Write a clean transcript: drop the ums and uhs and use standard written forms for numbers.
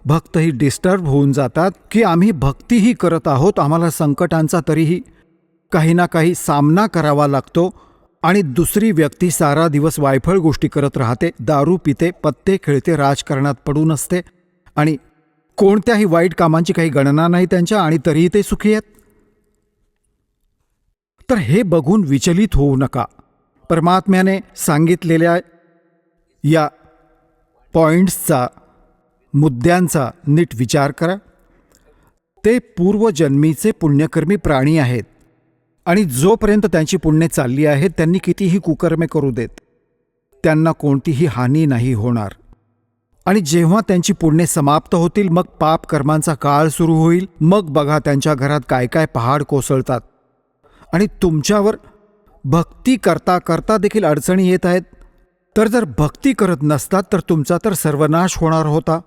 भक्तही disturb होऊन जातात की आम्ही भक्तीही करत आहोत, आम्हाला संकटांचा तरीही काही ना काही सामना करावा लागतो, आणि दुसरी व्यक्ती सारा दिवस वायफळ गोष्टी करत राहते, दारू पिते, पत्ते खेळते, राजकारणात पडून असते आणि कोणत्याही वाईट कामांची काही गणना नाही त्यांच्या, आणि तरीही ते सुखी आहेत. तर हे बघून विचलित होऊ नका. परमात्म्याने सांगितलेल्या या पॉइंट्सचा, मुद्द्यांचा नीट विचार करा. ते पूर्वजन्मीचे पुण्यकर्मी प्राणी आहेत, आणि जोपर्यंत त्यांची पुण्य चालली आहेत त्यांनी कितीही कुकर्मे करू देत, त्यांना कोणतीही हानी नाही होणार. आणि जेव्हा त्यांची पुण्ये समाप्त होतील मग पाप कर्मांचा काळ सुरू होईल. मग बघा त्यांच्या घरात काय काय पहाड कोसळतात. आणि तुमच्यावर भक्ती करता करता देखील अडचणी येत आहेत. तर जर भक्ती करत नसतात तर तुमचा तर सर्वनाश होणार होता.